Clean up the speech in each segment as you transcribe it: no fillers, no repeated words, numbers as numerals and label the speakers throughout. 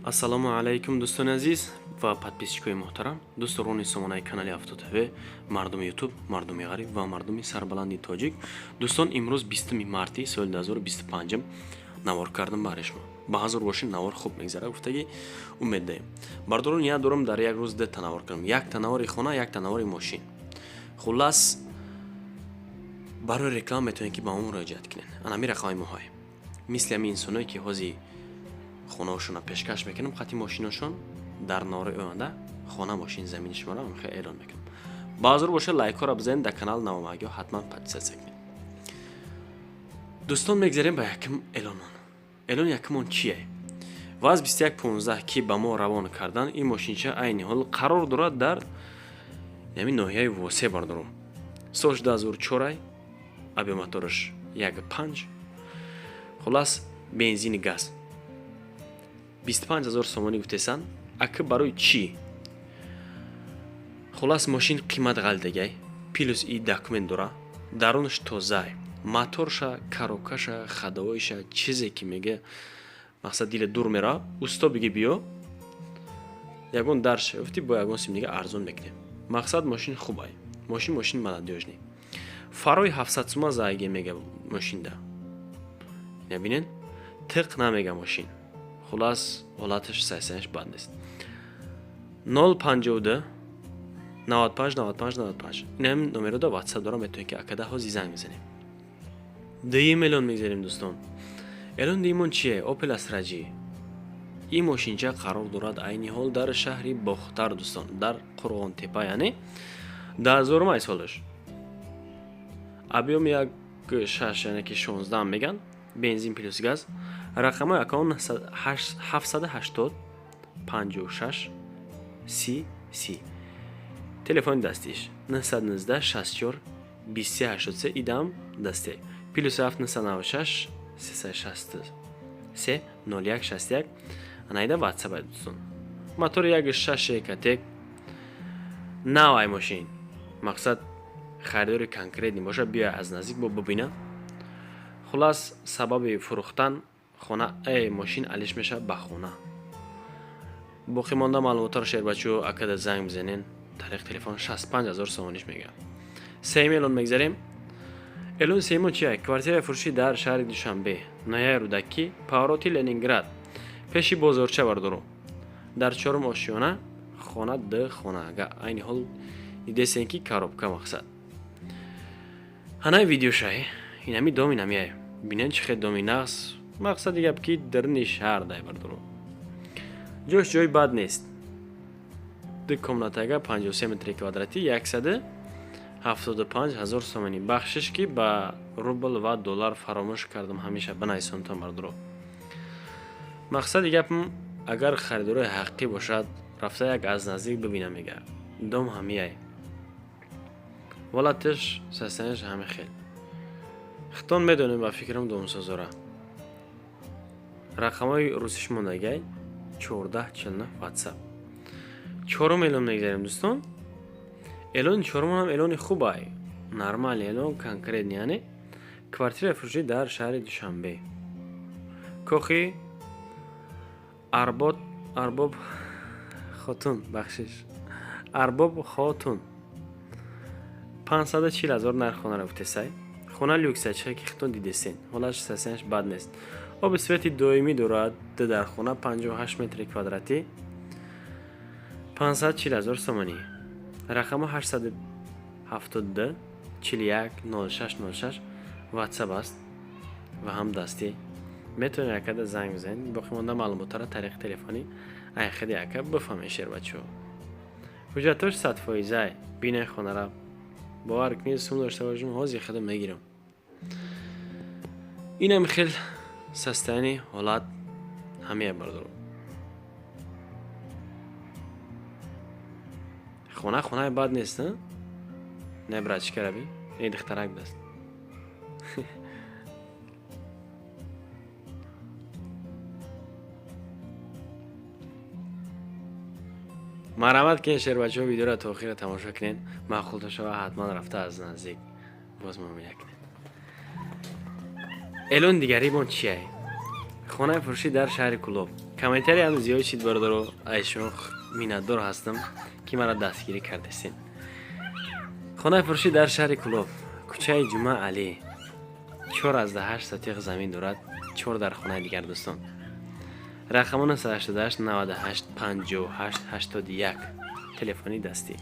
Speaker 1: ассалому алайкум дӯстони азиз ва подписчикои муҳтарам, дӯсторони сомонаи канали Автотв, мардуми ютуб, мардуми ғариб ва мардуми сарбаланди тоҷик. Дӯстон, имрӯз 20 марти соли 2025 навор кардам бари шумо. Ба ҳазор бошед, навор хуб мегзара, гуфтаги умед даем. Бардорон ният дорам дар як рӯз дета навор кардам. Якта навори хона, якта навори мошин. Хуллас барои реклама метавонед ки ба мо муроҷиат кунед. Анами рақамаи моҳай. Мисли ҳамин инсоное ки ҳозир хонаҳошонро пешкаш мекунам, хати мошинашон дар навори оянда хона, мошин, замини шуморо хеле эълон мекунам. Баъзор боша лайкҳоро бизанед, дар канал навомагиҳо ҳатман подписатсия кунед. дӯстон, мегзарем ба якум эълонон. Эълони якумон чие? ВАЗ 2115 ки ба мо равона кардан, ин мошинча айни ҳол қарор дорад дар ями ноҳияи Восе бардорум. Сош 2004 абиомотораш 1.5. Хулас бензини газ 25000 сомонӣ гуфтесан. Ака барои чӣ? Хулас мошин қимат ғалдагай, плюс и документ дора, дарунаш тозай, моторша, коробкаша, ходовойша, чизе ки мега мақсад диле дур мера, усто биги биё ягон дарш гуфти бо ягон сим дига арзон мекунем. Мақсад мошин хубай, мошин молодёжный. Фарои 700 сума зайге мега мошинда. Набинен тиқ намега мошин. Хулас ҳолаташ сайсанаш бад нест. 052 95 95 95. Инам номеро да WhatsApp дорам, метавонед ки акада ҳози занг бизанем. Дуюм эълон мегзарем дӯстон. Эълон дуюмон чие? Opel Astra G. ин мошинча қарор дорад айни ҳол дар шаҳри Бохтар дӯстон, дар Қурғонтепа, яъне 2000 солаш. Объем 1.6 яъне ки 16 меган, бензин плюс газ. Рақамаи аккаунт 780 56 CC. Телефони дастиш 919 64 2383 идам дасте. Плюс 796 363 0161. Анайда WhatsApp дӯстон. Мотор 1.6 катек. Навай мошин. Мақсад харидори конкретни боша, биё аз наздик бо бубина. Хулас сабаби фурӯхтан хона мошин алиш меша ба хона. боқӣ монда маълумотаро шербачӯ акада занг бизанен. Тариқ телефон 65000 сомониш мега. Сеюм эълон мегзарем. Эълони сеюмон чия? Квартираи фурӯшӣ дар шаҳри Душанбе, ноҳияи Рӯдакӣ, Павроти Ленинград, пеши бозорча бардорум. Дар чорум ошиёна, хона д хона. Айни ҳол идесен ки коробка мақсад. Ҳанай видеошай, инами доми намияй. Бинен чи хел доми нағз. Мақсади гап ки даруни шаҳр дай бардорум. ҷош ҷои бад нест. ду комнатага 53 метри квадрати 175000 сомонӣ. бахшиш ки ба рубл ва доллар фаромӯш кардам, ҳамеша банайсонтон бардорум. Мақсади гапм агар харидори ҳақиқӣ бошад, рафта як аз наздик бибинам мега. Дом ҳамияй. Волатиш сасанаш ҳаме хел. Хитон медонем ба фикрам домсозора. Рақамаи русиш мондагай 1449 WhatsApp. Чорум эълон мегзарем дӯстон. Эълони чорумон ҳам эълони хубай. Нормал эълон, конкретни, яъне квартираи фурӯшӣ дар шаҳри Душанбе. Кохи Арбоб Хотун, бахшиш. Арбоб Хотун. 540000 нарх хонаро гуфтесай. хона люкса ки хитон дидесен. ҳолаш сасанаш бад нест. оби свети доимӣ дорад. дар хона 58 метри квадрати 540000 сомонӣ. рақама 872 41 0606 WhatsApp аст ва ҳам дастӣ. метавонед якада занг бизанед. боқӣ монда маълумотаро тариқи телефонӣ айхади яка бифаҳмед шербачӯ. ҳуҷҷатош 100%. бинай хонара бовар кунед, сум дошта бошем, ҳозир хада мегирам. инам хел состоянии ҳолат ҳамия бардорум. хонаи бад нест, не братчика раби, не духтарак даст. марҳамат кунед шербачаҳо, видеоро то охира тамошо кунед. маъқултон шава ҳатман рафта аз наздик боз муомила кунед. эълони дигари мон чие? хонаи фурӯшӣ дар шаҳри Кӯлоб, комментарий هم زیاد شد بردارو ایشون میندار هستم که مرا دستگیری کردستین. خانه فروشی در شهر کلوب، کوچه جمعه علی، 4/8 ساتیق زمین دارد. 4 در خانه دیگر دوستان. رقمان 388 98 58 81 تلفنی دستی.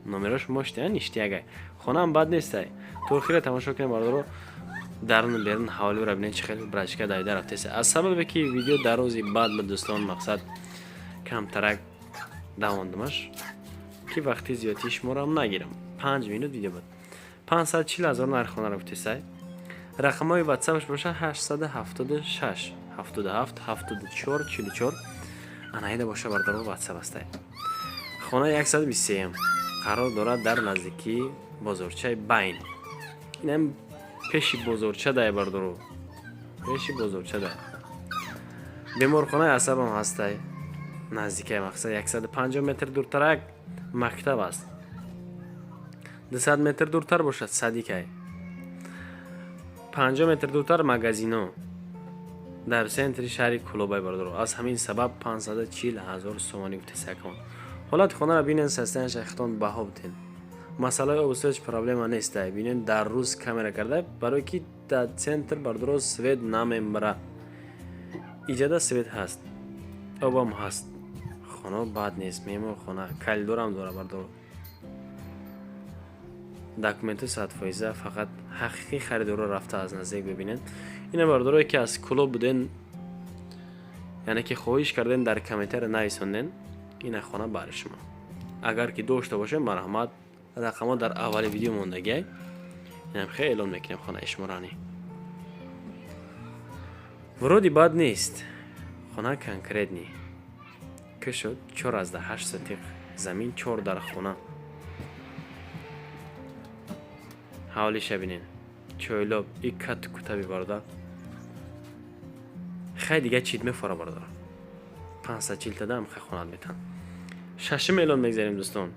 Speaker 1: نمرش مشته نیشتیگه. خانه هم بد نیست. تو خیره تماشا کنیم بردارو درون بیرون حوالی را ببینید چه خیلی برچکه دایده رفته است. از سبب که ویدیو در روزی بعد به دوستان مقصد کم ترک دواندمش که وقتی زیادی شما را هم نگیرم. 5 مینوت ویدیو بود. 540,000 نرخ خانه رفته است. رقم های واتساپش باشه 876 77 74 44. آنهایده باشه بردارو واتساپ است. خانه 123 قرار دارد در نزدیکی بازارچه بین. اینم پیشی بزرگچه دای بردارو. پیشی بزرگچه دای. بیمارخانه عصب هم هسته. نزدیکه مقصد 150 متر دورتر مکتب است. 200 متر دورتر باشد صدیقه. 50 متر دورتر مگزینو در سنتر شهر کلوبای بردارو. از همین سبب 540,000 سومانی گفته سکون. حالت خانه را بینن سستن شیختان بها بودین. مسئله اوسش پرابلم نیست. ببینید در روز کاملا کرده برای کی در سنتر بردارو سوید نام برا ایجاد سوید هست. آبام هست. خانه بد نیست. میمون خانه کل دورم داره بردارو. داکومنت 100% فقط حقیقی خریدار رو رفته از نزدیک ببینید. این بردارو که از کلوب بودن یعنی که خواهش کردن در کامنتر نویسوندن این خانه برای شما. اگر که داشته باشه مرحمت رقم در اول ویدیو موندگی اینم خیلی اعلام میکنیم خانه اشمرانی. ورودی بد نیست. خانه کنکریت نی. که شد 4/8 ساتیق زمین 4 در خانه. حوالیش ببینین. چویلوب یک کت کتابی برده. خیلی دیگه چیت میفوره برده. 540 تا دم خیلی خانه میتن. ششم اعلان میگذاریم دوستان.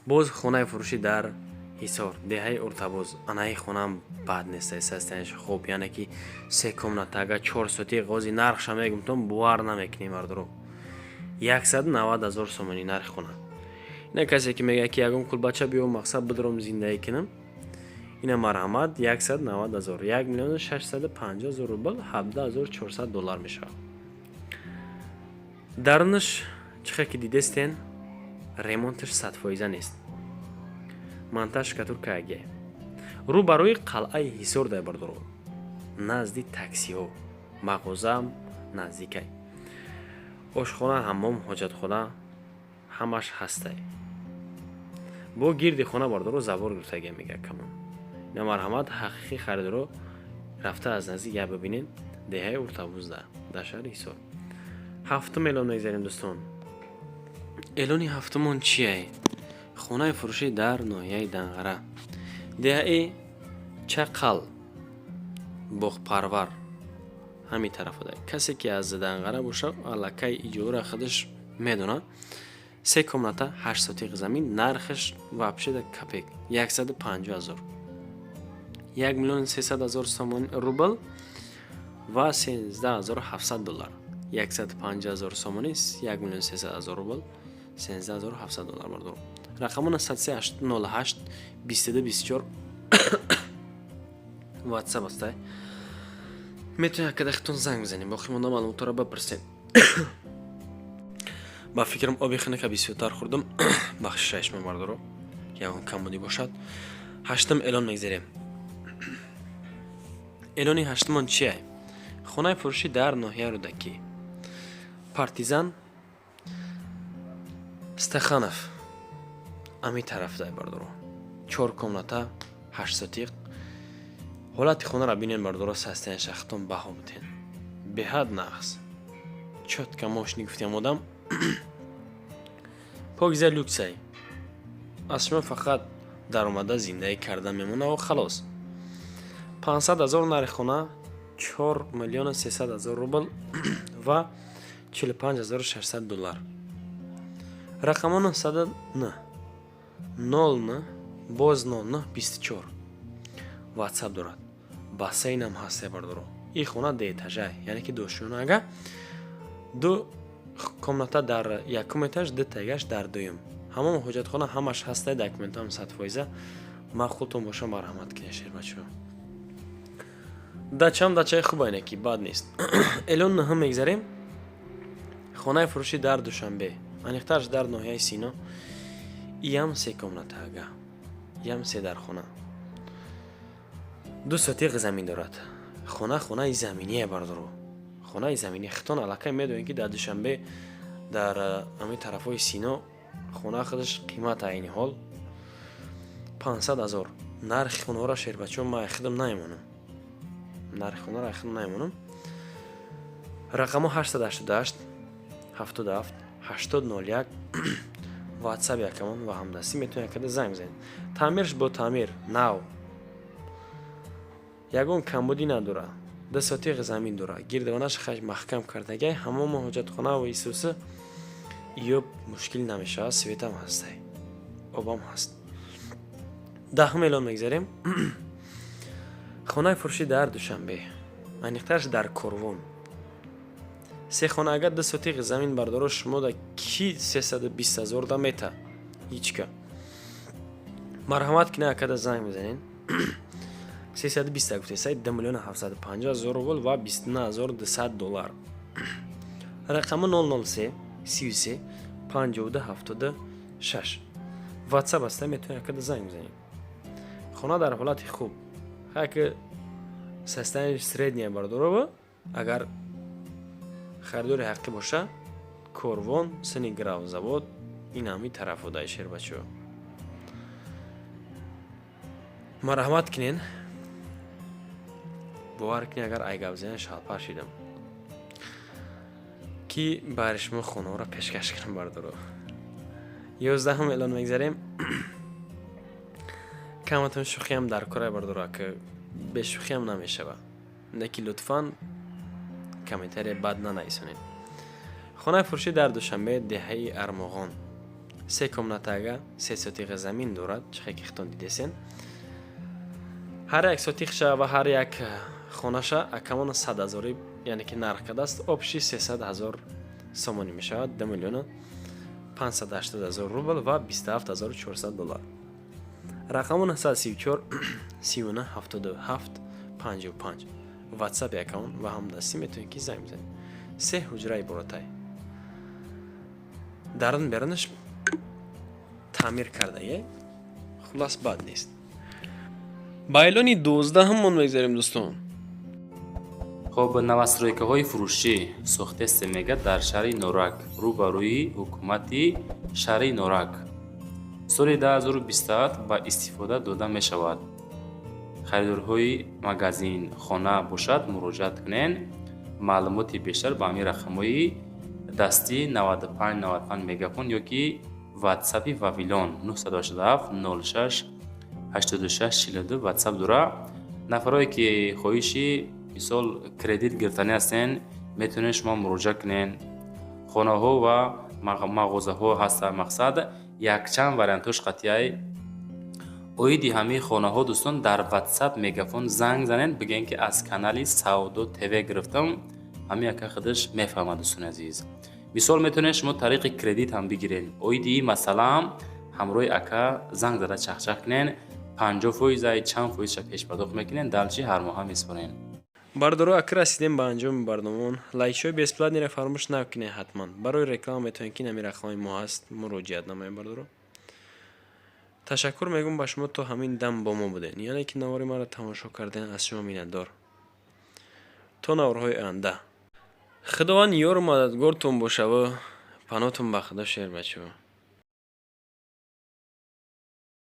Speaker 1: باز خانه فروشی در حصار دهه ارتباز. آنهای خانه هم بد نیست. سستنش خوب یعنی که 3 کمنات اگه 4 ساتیق غازی نرخش هم میگم تون بوار نمیکنیم مردرو. 190,000 سومانی نرخ خانه. نه کسی که میگه که یکم کل بچه بیام مقصد بدرم زندگی کنم. این مرحمت 190,000 1,650,000 روبل 17,400 دلار میشه. درنش چقدر که دیدستین ریمونتش 100% نیست. منتش کتور که اگه رو برای قلعه حصار ده بردارو نزدی تاکسی ها مغازه هم نزدیکه آشخانه حمام حاجت خانه همش هسته. با گیردی خانه بردارو زبار گرتگه میگه کمان. نه مرحمت حقیقی خریدارو رفته از نزدیک ببینین دهه ارتباز در شهر حصار. هفتم اعلان میگذاریم دوستان. اعلانی هفتمون چیه؟ خانه فروشی در ناحیه دنغره دهه چقل بخ پرور همین طرف ده. کسی که از دنغره باشه علاقه ایجاره خودش میدونه. 3 کمنات 8 ساتیق زمین نرخش وابشده کپک 150,000 1,300,000 سومانی روبل و 13,700 دلار. 150,000 سومانی 1,300,000 روبل 13,700 دلار بردارو. رقمون 0308 22 24 واتساپ است. میتونید که دختون زنگ بزنید با خیلی معلومات رو بپرسید. با فکرم آبی خنک بسیار خوردم. بخشش می‌بردارو که اون کم بودی باشد. هشتم اعلان میگذاریم. اعلانی هشتمان چیه؟ خانه فروشی در ناحیه رودکی پارتیزان استخانف امی طرف ده بردارو 4 کمنات 8 ساتیق. حالت خانه را بینین بردارو سستین شختون بها بودین به حد نقص چوت که ماشینی گفتیم آدم پاکیزه لوکسه از شما فقط در اومده زندگی کردن میمونه و خلاص. 500,000 نرخ خانه 4,300,000 روبل و 45,600 دلار. رقمان 100 نه 09 باز 09 24 واتساپ دارد. باسین هم هسته بردارو. این خونه ده اتاجه یعنی که دوشونه اگه ду комната дар якум этаж, ду этаж дар дуюм. ҳамон ҳоҷатхона ҳамаш ҳаста, документам 100%. ма худтон боша марҳамат кине шербачо. Дачам дачаи хубайне ки бад нест. Элон ноҳам мегзарем. Хонаи фурӯши дар Душанбе. Аниқтарш дар ноҳияи Сино. Иям 3 комната ага. Иям 3 дар хона. 2 сотиқ замин дорад. Хонаи замиnie бардоро. Хонаи замиnie хитон аллакай медонед ки дар Душанбе дар ами тарафҳои Сино хона худаш қимат айни ҳол 500,000. Нархи хонаро шербачо ма худам наимонам. Нархи хонаро худам наимонам. Рақамо 888 77 8001 WhatsApp якамон ва ҳамдастӣ метавонед када занг бизанед. Таъмирш бо таъмир нав. Ягон камбудӣ надора. 2 сотиқ замин дора. Гирдвонаш хаш маҳкам кардагай ҳамон ҳоҷатхона ва исуса ёб мушкил намешавад. Светам ҳастай. Обам ҳаст. Даҳум элон мегзарем. Хонаи фурӯши дар Душанбе. Айниқтарш дар Корвон. 3 хона агар 2 сотиқ замин бардоро шумо да ки 320,000 да мета. Ҳичка. Марҳамат кина акада занг бизанен. 320 гуфтесай 2,750,000 рубл ва $29,200. Рақамо 003 33 52 76. WhatsApp аста метавонед акада занг бизанед. Хона дар ҳолати хуб. Хаки состояние средняя бардоро агар خریدار حقی باشه کاروان سنی گراو زباد این همی طرف های شربچو مرحمت کنین باور کنین اگر ایگا بزنین شاد پاشیدم کی برشما خونه را پیشکش کنم بردارو 11 هم اعلان میگذاریم کامتون شوخی هم در کاره بردارو که به شوخی هم نمیشه با نکی لطفاً کامنتری بد ننویسونید. خانه فروشی در دوشنبه دهه ارمغان 3 کمناتاگا 3 سوتیق زمین دارد. چه که خطون دیدین هر یک سوتیق شا و هر یک خانه شا اکمان 100,000 یعنی که نرخ کرده است آبشی 300,000 سومانی می شود 2,580,000 روبل و $27,400. رقم 934 39 77 55 WhatsApp аккаунт ва ҳамдастӣ метавонед ки занг бизанед. 3 ҳуҷраи боротай. Дарн бернаш таъмир кардае. Хулас бад нест. Ба эълони 12 ҳамон мегзарем дӯстон.
Speaker 2: خب новостройкаҳои фурӯшӣ сохта Семега дар шаҳри Норак рӯбарӯи ҳукумати шаҳри Норак соли 2027 ба истифода дода мешавад. خریدارهای مغازین خانه باشد مراجعت کنند. معلومات بیشتر با همین رقم‌های دستی 95 مگافون یا که واتساپی واویلون 987 06 86 42 واتساپ داره. نفرایی که خواهشی مثال کردیت گرفتنی هستند میتونن شما مراجعه کنند. خانه ها و مغازه ها هست. مقصد یک چند وارنتوش قطعی اویدی همه خانه ها دوستان در واتساپ مگافون زنگ زنن بگن که از کانال سعودو تیوی گرفتم. همه اکا خودش میفهمه دوستان عزیز. مثال میتونین شما طریق کردیت هم بگیرین. اویدی مثلا همراه اکا زنگ زده چخچخ کنین 50% چند فویزش پیش پرداخت میکنین دلچی هر ماه هم میسپارین.
Speaker 1: بردارو اکر رسیدیم به انجام برنامه. لایک و بیسپلات را فراموش نکنید حتما. برای رکلام میتونین که نمی رقم ما هست مراجعت نمایید بردارو. تشکر میگم با شما تو همین دم با ما بودین. یعنی که نواری ما را تماشا کردین از شما میندار. تو نوارهای آینده. خداوند یار و مددگارتون باشه و پناهتون به خدا شیر بچه‌ها.